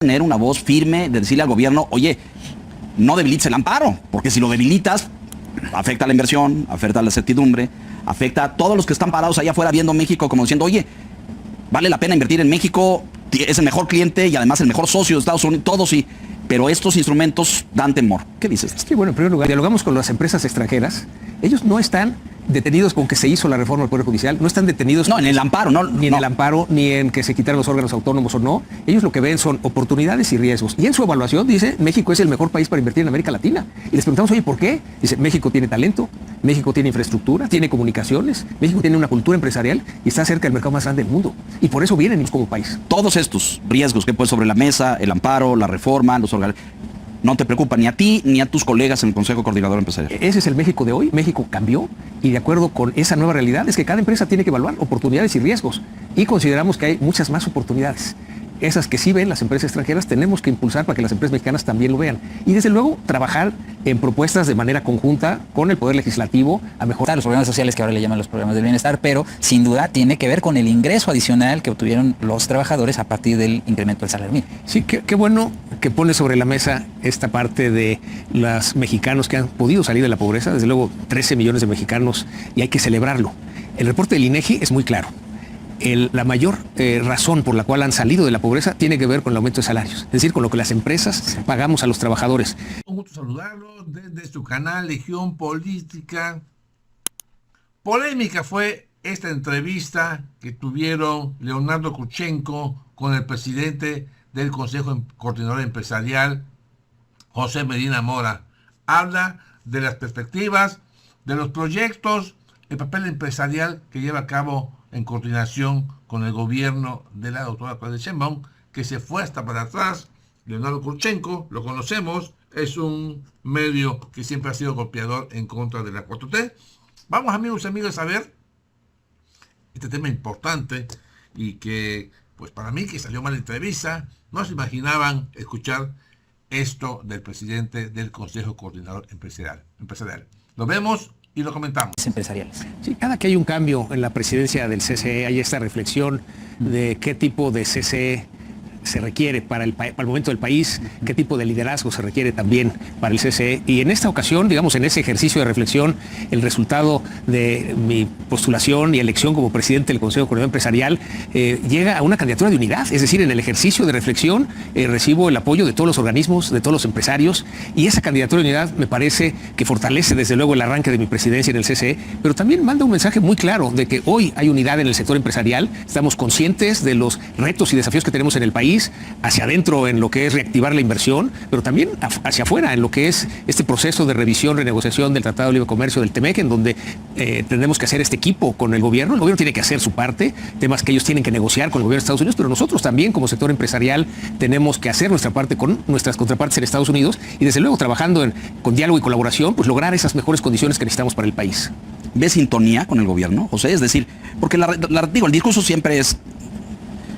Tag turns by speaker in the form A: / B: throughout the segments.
A: tener una voz firme de decirle al gobierno, oye, no debilites el amparo, porque si lo debilitas, afecta a la inversión, afecta a la certidumbre, afecta a todos los que están parados allá afuera viendo México como diciendo, oye, vale la pena invertir en México, es el mejor cliente y además el mejor socio de Estados Unidos, todos sí, pero estos instrumentos dan temor. ¿Qué dices?
B: Sí, bueno, en primer lugar, dialogamos con las empresas extranjeras, ellos no están detenidos con que se hizo la reforma del Poder Judicial, no están detenidos
A: en el amparo,
B: ni en el amparo, ni en que se quitaran los órganos autónomos o no. Ellos lo que ven son oportunidades y riesgos. Y en su evaluación dice, México es el mejor país para invertir en América Latina. Y les preguntamos, oye, ¿por qué? Dice, México tiene talento, México tiene infraestructura, tiene comunicaciones, México tiene una cultura empresarial y está cerca del mercado más grande del mundo. Y por eso vienen como país.
A: Todos estos riesgos que pueden sobre la mesa, el amparo, la reforma, los órganos, no te preocupa ni a ti ni a tus colegas en el Consejo Coordinador Empresarial.
B: Ese es el México de hoy. México cambió y de acuerdo con esa nueva realidad es que cada empresa tiene que evaluar oportunidades y riesgos y consideramos que hay muchas más oportunidades. Esas que sí ven las empresas extranjeras tenemos que impulsar para que las empresas mexicanas también lo vean. Y desde luego trabajar en propuestas de manera conjunta con el Poder Legislativo a mejorar
C: los programas sociales que ahora le llaman los programas del bienestar, pero sin duda tiene que ver con el ingreso adicional que obtuvieron los trabajadores a partir del incremento del salario mínimo.
B: Sí, qué bueno que pone sobre la mesa esta parte de los mexicanos que han podido salir de la pobreza, desde luego 13 millones de mexicanos y hay que celebrarlo. El reporte del INEGI es muy claro. La mayor razón por la cual han salido de la pobreza tiene que ver con el aumento de salarios, es decir, con lo que las empresas pagamos a los trabajadores.
D: Un gusto saludarlo desde su canal Legión Política. Polémica fue esta entrevista que tuvieron Leonardo Kurchenko con el presidente del Consejo Coordinador Empresarial, José Medina Mora. Habla de las perspectivas, de los proyectos, el papel empresarial que lleva a cabo en coordinación con el gobierno de la doctora Claudia Sheinbaum, que se fue hasta para atrás. Leonardo Kurchenko, lo conocemos, es un medio que siempre ha sido golpeador en contra de la 4T. Vamos, amigos y amigas, a ver este tema importante y que, pues para mí, que salió mal la entrevista, no se imaginaban escuchar esto del presidente del Consejo Coordinador Empresarial. Lo vemos y lo comentamos.
C: Empresariales.
B: Sí, cada que hay un cambio en la presidencia del CCE hay esta reflexión de qué tipo de CCE se requiere para el momento del país, qué tipo de liderazgo se requiere también para el CCE. Y en esta ocasión, digamos, en ese ejercicio de reflexión, el resultado de mi postulación y elección como presidente del Consejo Coordinador Empresarial llega a una candidatura de unidad. Es decir, en el ejercicio de reflexión recibo el apoyo de todos los organismos, de todos los empresarios, y esa candidatura de unidad me parece que fortalece desde luego el arranque de mi presidencia en el CCE, pero también manda un mensaje muy claro de que hoy hay unidad en el sector empresarial, estamos conscientes de los retos y desafíos que tenemos en el país, hacia adentro en lo que es reactivar la inversión, pero también hacia afuera en lo que es este proceso de revisión, renegociación del Tratado de Libre Comercio del TEMEC, en donde tendremos que hacer este equipo con el gobierno tiene que hacer su parte, temas que ellos tienen que negociar con el gobierno de Estados Unidos, pero nosotros también como sector empresarial tenemos que hacer nuestra parte con nuestras contrapartes en Estados Unidos y desde luego trabajando con diálogo y colaboración, pues lograr esas mejores condiciones que necesitamos para el país.
A: ¿Ves sintonía con el gobierno, José? Es decir, porque el discurso siempre es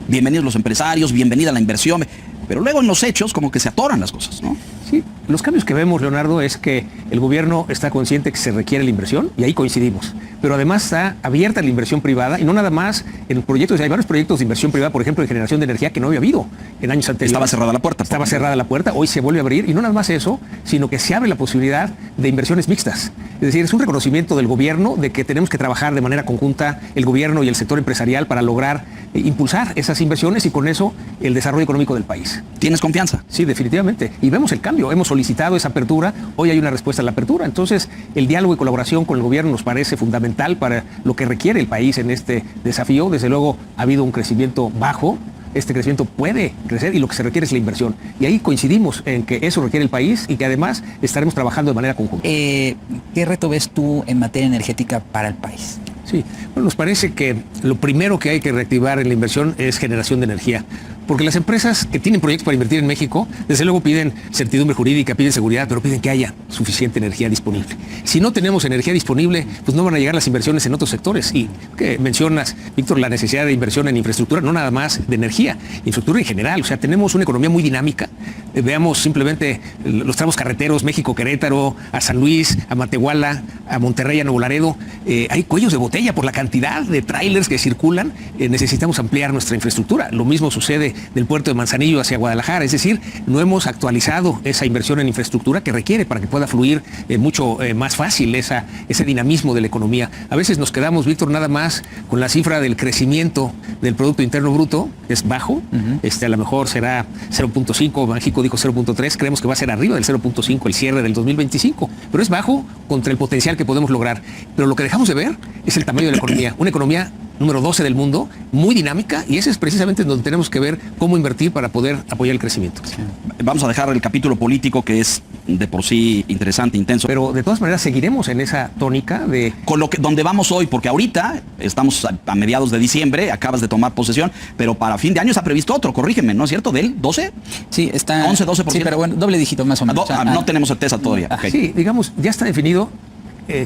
A: bienvenidos los empresarios, bienvenida la inversión, pero luego en los hechos como que se atoran las cosas, ¿no?
B: Sí, los cambios que vemos, Leonardo, es que el gobierno está consciente que se requiere la inversión y ahí coincidimos, pero además está abierta la inversión privada y no nada más en proyectos, hay varios proyectos de inversión privada, por ejemplo, de generación de energía que no había habido en años anteriores.
A: Estaba cerrada la puerta.
B: Estaba cerrada la puerta, hoy se vuelve a abrir y no nada más eso, sino que se abre la posibilidad de inversiones mixtas. Es decir, es un reconocimiento del gobierno de que tenemos que trabajar de manera conjunta el gobierno y el sector empresarial para lograr impulsar esas inversiones y con eso el desarrollo económico del país.
A: ¿Tienes confianza?
B: Sí, definitivamente. Y vemos el cambio. Hemos solicitado esa apertura. Hoy hay una respuesta a la apertura. Entonces, el diálogo y colaboración con el gobierno nos parece fundamental para lo que requiere el país en este desafío. Desde luego, ha habido un crecimiento bajo. Este crecimiento puede crecer y lo que se requiere es la inversión. Y ahí coincidimos en que eso requiere el país y que además estaremos trabajando de manera conjunta.
C: ¿Qué reto ves tú en materia energética para el país?
B: Sí, bueno, nos parece que lo primero que hay que reactivar en la inversión es generación de energía. Porque las empresas que tienen proyectos para invertir en México, desde luego piden certidumbre jurídica, piden seguridad, pero piden que haya suficiente energía disponible. Si no tenemos energía disponible, pues no van a llegar las inversiones en otros sectores. Y que mencionas, Víctor, la necesidad de inversión en infraestructura, no nada más de energía, infraestructura en general. O sea, tenemos una economía muy dinámica, Veamos simplemente los tramos carreteros, México-Querétaro, a San Luis, a Matehuala, a Monterrey, a Nuevo Laredo. Hay cuellos de botella por la cantidad de trailers que circulan. Necesitamos ampliar nuestra infraestructura. Lo mismo sucede del puerto de Manzanillo hacia Guadalajara. Es decir, no hemos actualizado esa inversión en infraestructura que requiere para que pueda fluir mucho más fácil ese dinamismo de la economía. A veces nos quedamos, Víctor, nada más con la cifra del crecimiento del Producto Interno Bruto, es bajo. A lo mejor será 0.5, México dijo 0.3, creemos que va a ser arriba del 0.5 el cierre del 2025, pero es bajo contra el potencial que podemos lograr. Pero lo que dejamos de ver es el tamaño de la economía, una economía número 12 del mundo, muy dinámica, y ese es precisamente donde tenemos que ver cómo invertir para poder apoyar el crecimiento.
A: Vamos a dejar el capítulo político, que es de por sí interesante, intenso.
B: Pero de todas maneras seguiremos en esa tónica de...
A: Con donde vamos hoy, porque ahorita estamos a mediados de diciembre, acabas de tomar posesión, pero para fin de año está previsto otro, corrígeme, ¿no es cierto? ¿Del 12?
C: Sí, está...
A: 11, 12%.
C: Sí, pero bueno, doble dígito más o menos.
A: No tenemos certeza todavía. Okay.
B: Sí, digamos, ya está definido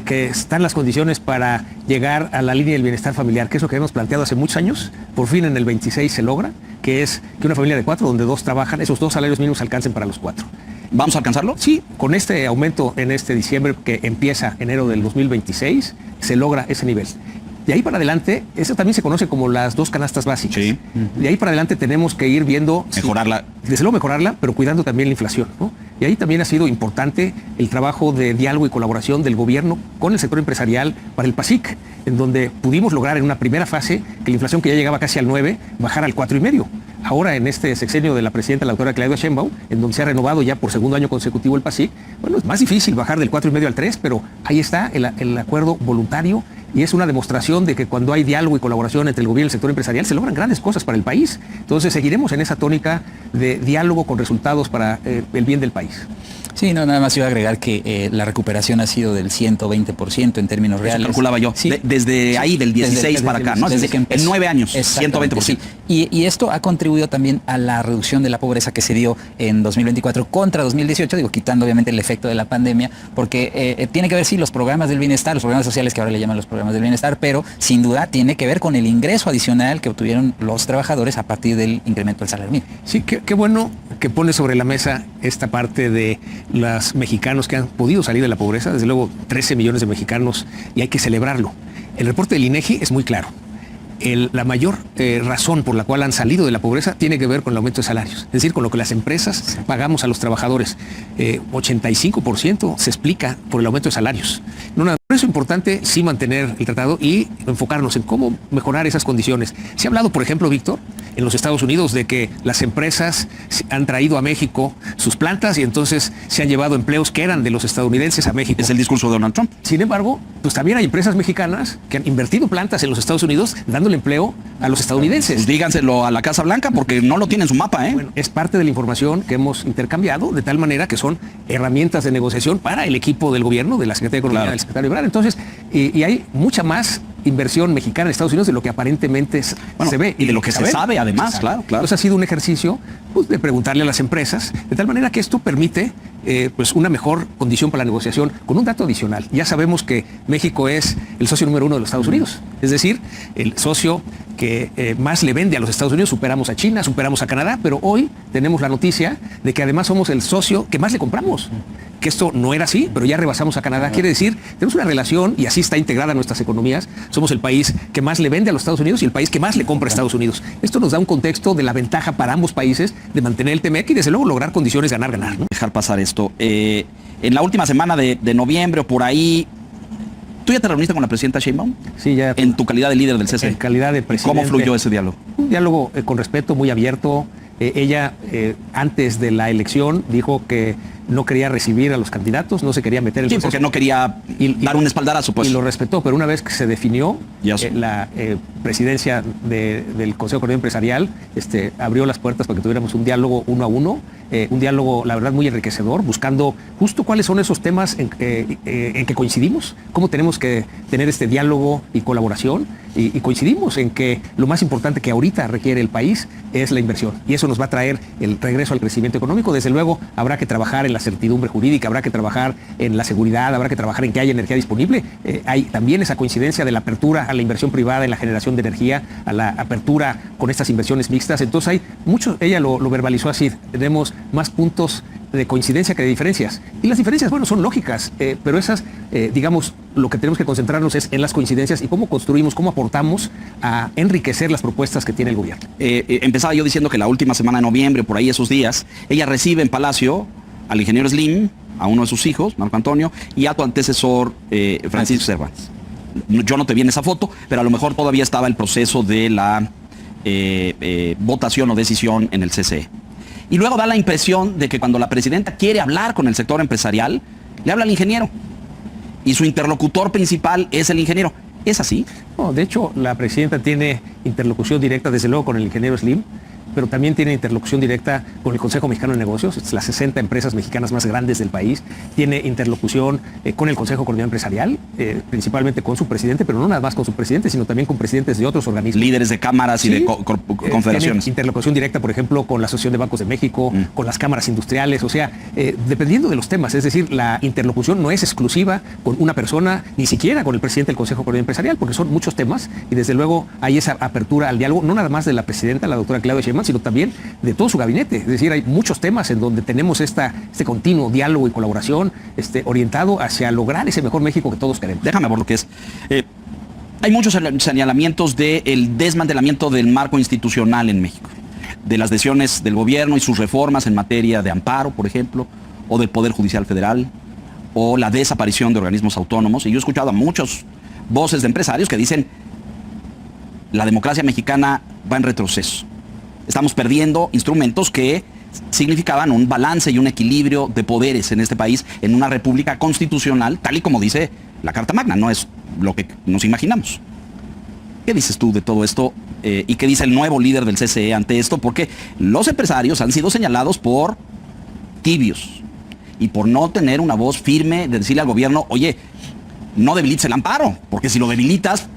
B: que están las condiciones para llegar a la línea del bienestar familiar, que es lo que hemos planteado hace muchos años. Por fin en el 26 se logra, que es que una familia de 4, donde 2 trabajan, esos 2 salarios mínimos alcancen para los 4.
A: ¿Vamos a alcanzarlo?
B: Sí, con este aumento en este diciembre que empieza enero del 2026, se logra ese nivel. De ahí para adelante, eso también se conoce como las 2 canastas básicas.
A: Sí.
B: De ahí para adelante tenemos que ir viendo...
A: Mejorarla.
B: Desde luego mejorarla, pero cuidando también la inflación, ¿no? Y ahí también ha sido importante el trabajo de diálogo y colaboración del gobierno con el sector empresarial para el PASIC, en donde pudimos lograr en una primera fase que la inflación, que ya llegaba casi al 9, bajara al 4,5. Ahora, en este sexenio de la presidenta, la doctora Claudia Sheinbaum, en donde se ha renovado ya por segundo año consecutivo el PASIC, bueno, es más difícil bajar del 4,5 al 3, pero ahí está el acuerdo voluntario, y es una demostración de que cuando hay diálogo y colaboración entre el gobierno y el sector empresarial se logran grandes cosas para el país. Entonces seguiremos en esa tónica de diálogo con resultados para el bien del país.
C: Sí, no, nada más iba a agregar que la recuperación ha sido del 120% en términos reales.
A: Eso calculaba yo.
C: Sí.
A: Desde ahí, del 16 para acá, ¿no?
C: Desde que empezó.
A: En 9 años, 120%.
C: Sí. Y esto ha contribuido también a la reducción de la pobreza que se dio en 2024 contra 2018, digo, quitando obviamente el efecto de la pandemia, porque tiene que ver, sí, los programas del bienestar, los programas sociales que ahora le llaman los programas del bienestar, pero sin duda tiene que ver con el ingreso adicional que obtuvieron los trabajadores a partir del incremento del salario mínimo.
B: Sí, qué bueno que pone sobre la mesa esta parte de los mexicanos que han podido salir de la pobreza, desde luego 13 millones de mexicanos, y hay que celebrarlo. El reporte del INEGI es muy claro. La mayor razón por la cual han salido de la pobreza tiene que ver con el aumento de salarios, es decir, con lo que las empresas pagamos a los trabajadores. 85% se explica por el aumento de salarios. Por eso es importante sí mantener el tratado y enfocarnos en cómo mejorar esas condiciones. Se ha hablado, por ejemplo, Víctor, en los Estados Unidos de que las empresas han traído a México sus plantas y entonces se han llevado empleos que eran de los estadounidenses a México.
A: Es el discurso de Donald Trump.
B: Sin embargo, pues también hay empresas mexicanas que han invertido plantas en los Estados Unidos dándole empleo a los estadounidenses.
A: Pues díganselo a la Casa Blanca porque no lo tiene en su mapa, ¿eh?
B: Bueno, es parte de la información que hemos intercambiado, de tal manera que son herramientas de negociación para el equipo del gobierno, de la Secretaría de Economía, claro, del secretario Ebrard. Entonces, y hay mucha más inversión mexicana en Estados Unidos de lo que aparentemente se ve.
A: Y de lo que se sabe, además, claro.
B: Entonces ha sido un ejercicio pues, de preguntarle a las empresas, de tal manera que esto permite pues una mejor condición para la negociación. Con un dato adicional, ya sabemos que México es el socio número 1 de los Estados Unidos, es decir, el socio que más le vende a los Estados Unidos. Superamos a China, superamos a Canadá, pero hoy tenemos la noticia de que además somos el socio que más le compramos. Que esto no era así, pero ya rebasamos a Canadá. Quiere decir, tenemos una relación, y así está integrada nuestras economías, somos el país que más le vende a los Estados Unidos y el país que más le compra a Estados Unidos. Esto nos da un contexto de la ventaja para ambos países de mantener el TMEC y desde luego lograr condiciones ganar-ganar, ¿no?
A: Dejar pasar esto. En la última semana de noviembre o por ahí, ¿tú ya te reuniste con la presidenta Sheinbaum?
B: Sí, ya.
A: En tu calidad de líder del CCE.
B: En calidad de presidente.
A: ¿Cómo fluyó ese diálogo?
B: Un diálogo con respeto, muy abierto. Ella, antes de la elección, dijo que no quería recibir a los candidatos, no se quería meter en el proceso.
A: Porque no quería dar un espaldarazo, pues.
B: Y lo respetó, pero una vez que se definió la presidencia del Consejo Económico Empresarial, abrió las puertas para que tuviéramos un diálogo 1 a 1, un diálogo, la verdad, muy enriquecedor, buscando justo cuáles son esos temas en que coincidimos, cómo tenemos que tener este diálogo y colaboración, y coincidimos en que lo más importante que ahorita requiere el país es la inversión, y eso nos va a traer el regreso al crecimiento económico. Desde luego, habrá que trabajar en la certidumbre jurídica, habrá que trabajar en la seguridad, habrá que trabajar en que haya energía disponible. Hay también esa coincidencia de la apertura la inversión privada en la generación de energía, a la apertura con estas inversiones mixtas. Entonces hay mucho, ella lo verbalizó así, tenemos más puntos de coincidencia que de diferencias. Y las diferencias, bueno, son lógicas, pero esas, digamos, lo que tenemos que concentrarnos es en las coincidencias y cómo construimos, cómo aportamos a enriquecer las propuestas que tiene el gobierno.
A: Empezaba yo diciendo que la última semana de noviembre, por ahí esos días, ella recibe en Palacio al ingeniero Slim, a uno de sus hijos, Marco Antonio, y a tu antecesor, Francisco Cervantes. Yo no te vi en esa foto, pero a lo mejor todavía estaba el proceso de la votación o decisión en el CCE. Y luego da la impresión de que cuando la presidenta quiere hablar con el sector empresarial, le habla al ingeniero. Y su interlocutor principal es el ingeniero. ¿Es así?
B: No, de hecho, la presidenta tiene interlocución directa, desde luego, con el ingeniero Slim, pero también tiene interlocución directa con el Consejo Mexicano de Negocios, las 60 empresas mexicanas más grandes del país. Tiene interlocución con el Consejo Coordinador Empresarial, principalmente con su presidente, pero no nada más con su presidente, sino también con presidentes de otros organismos.
A: Líderes de cámaras y de confederaciones.
B: Tiene interlocución directa, por ejemplo, con la Asociación de Bancos de México, con las cámaras industriales, o sea, dependiendo de los temas. Es decir, la interlocución no es exclusiva con una persona, ni siquiera con el presidente del Consejo Coordinador Empresarial, porque son muchos temas y desde luego hay esa apertura al diálogo, no nada más de la presidenta, la doctora Claudia Sheinbaum, sino también de todo su gabinete. Es decir, hay muchos temas en donde tenemos este continuo diálogo y colaboración orientado hacia lograr ese mejor México que todos queremos.
A: Déjame ver lo que es. Hay muchos señalamientos del desmantelamiento del marco institucional en México, de las decisiones del gobierno y sus reformas en materia de amparo, por ejemplo, o del Poder Judicial Federal, o la desaparición de organismos autónomos. Y yo he escuchado a muchas voces de empresarios que dicen la democracia mexicana va en retroceso. Estamos perdiendo instrumentos que significaban un balance y un equilibrio de poderes en este país, en una república constitucional, tal y como dice la Carta Magna, no es lo que nos imaginamos. ¿Qué dices tú de todo esto? ¿Y qué dice el nuevo líder del CCE ante esto? Porque los empresarios han sido señalados por tibios y por no tener una voz firme de decirle al gobierno, oye, no debilites el amparo, porque si lo debilitas,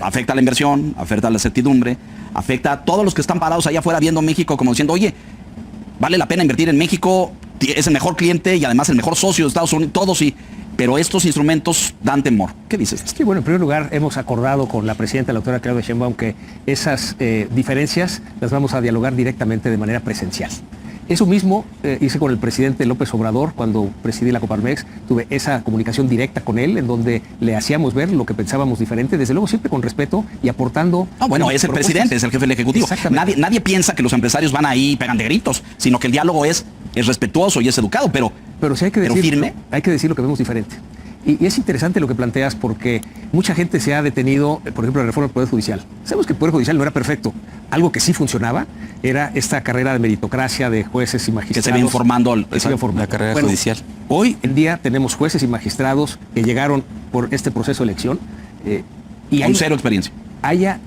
A: afecta a la inversión, afecta a la certidumbre, afecta a todos los que están parados allá afuera viendo México como diciendo, oye, vale la pena invertir en México, es el mejor cliente y además el mejor socio de Estados Unidos, todos sí, pero estos instrumentos dan temor. ¿Qué dices?
B: Sí, bueno, en primer lugar, hemos acordado con la presidenta, la doctora Claudia Sheinbaum, que esas diferencias las vamos a dialogar directamente de manera presencial. Eso mismo hice con el presidente López Obrador cuando presidí la Coparmex. Tuve esa comunicación directa con él en donde le hacíamos ver lo que pensábamos diferente, desde luego siempre con respeto y aportando.
A: No, bueno, es el presidente, es el jefe del Ejecutivo. Nadie piensa que los empresarios van ahí y pegan de gritos, sino que el diálogo es respetuoso y es educado, pero
B: sí hay que decir,
A: firme.
B: Hay que decir lo que vemos diferente. Y es interesante lo que planteas porque mucha gente se ha detenido, por ejemplo, la reforma del Poder Judicial. Sabemos que el Poder Judicial no era perfecto. Algo que sí funcionaba era esta carrera de meritocracia de jueces y magistrados.
A: Que se viene formando
C: la carrera judicial.
B: Hoy en día tenemos jueces y magistrados que llegaron por este proceso de elección.
A: Y con cero experiencia.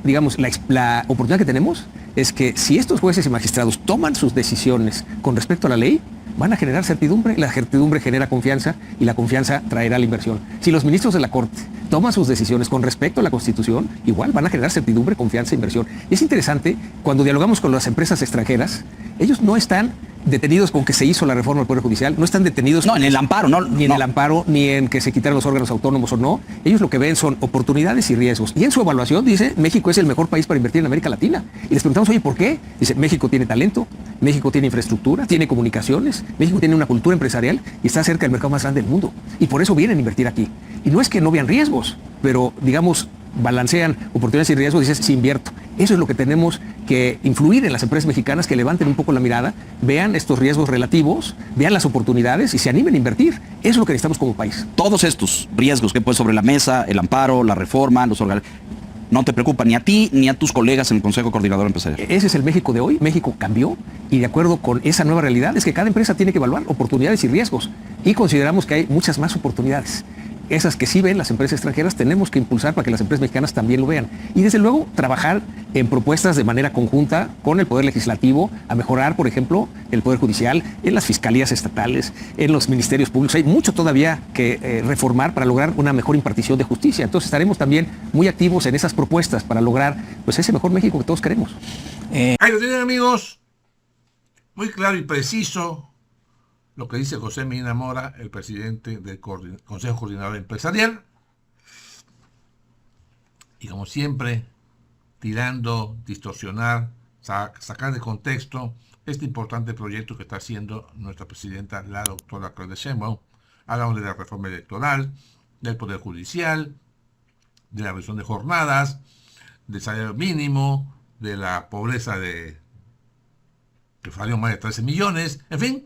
B: Digamos, la oportunidad que tenemos es que si estos jueces y magistrados toman sus decisiones con respecto a la ley, van a generar certidumbre, la certidumbre genera confianza y la confianza traerá la inversión. Si los ministros de la Corte toman sus decisiones con respecto a la Constitución, igual van a generar certidumbre, confianza e inversión. Y es interesante, cuando dialogamos con las empresas extranjeras, ellos no están detenidos con que se hizo la reforma del Poder Judicial, no están detenidos
A: en el amparo,
B: ni en el amparo, ni en que se quitaran los órganos autónomos o no. Ellos lo que ven son oportunidades y riesgos. Y en su evaluación dice, México es el mejor país para invertir en América Latina. Y les preguntamos, oye, ¿por qué? Dice, México tiene talento, México tiene infraestructura, tiene comunicaciones, México tiene una cultura empresarial y está cerca del mercado más grande del mundo. Y por eso vienen a invertir aquí. Y no es que no vean riesgos, pero digamos, balancean oportunidades y riesgos, dices, sí invierto. Eso es lo que tenemos que influir en las empresas mexicanas, que levanten un poco la mirada, vean estos riesgos relativos, vean las oportunidades y se animen a invertir. Eso es lo que necesitamos como país.
A: Todos estos riesgos que pones sobre la mesa, el amparo, la reforma, los organismos, no te preocupan ni a ti ni a tus colegas en el Consejo Coordinador Empresarial.
B: Ese es el México de hoy. México cambió y de acuerdo con esa nueva realidad es que cada empresa tiene que evaluar oportunidades y riesgos y consideramos que hay muchas más oportunidades. Esas que sí ven las empresas extranjeras tenemos que impulsar para que las empresas mexicanas también lo vean. Y desde luego trabajar en propuestas de manera conjunta con el Poder Legislativo a mejorar, por ejemplo, el Poder Judicial, en las fiscalías estatales, en los ministerios públicos. Hay mucho todavía que reformar para lograr una mejor impartición de justicia. Entonces estaremos también muy activos en esas propuestas para lograr pues ese mejor México que todos queremos.
D: Ahí lo tienen, amigos. Muy claro y preciso lo que dice José Medina Mora, el presidente del Consejo Coordinador Empresarial. y como siempre, tirando, distorsionar, sacar de contexto este importante proyecto que está haciendo nuestra presidenta, la doctora Claudia Sheinbaum. Hablamos de la reforma electoral, del Poder Judicial, de la reducción de jornadas, del salario mínimo, de la pobreza que falló más de 13 millones, en fin,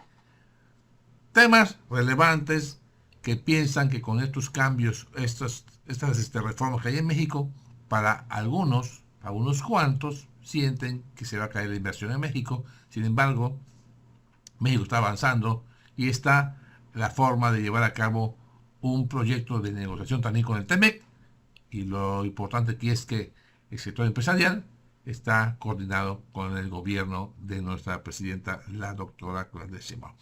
D: temas relevantes que piensan que con estos cambios, estas reformas que hay en México, para algunos cuantos, sienten que se va a caer la inversión en México. Sin embargo, México está avanzando y está la forma de llevar a cabo un proyecto de negociación también con el TEMEC, y lo importante aquí es que el sector empresarial está coordinado con el gobierno de nuestra presidenta, la doctora Claudia Sheinbaum.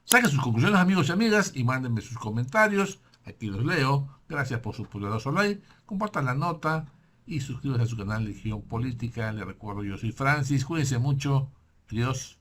D: Saquen sus conclusiones, amigos y amigas, y mándenme sus comentarios. Aquí los leo. Gracias por su poderoso like. Compartan la nota y suscríbanse a su canal Legión Política. Les recuerdo, yo soy Francis. Cuídense mucho. Adiós.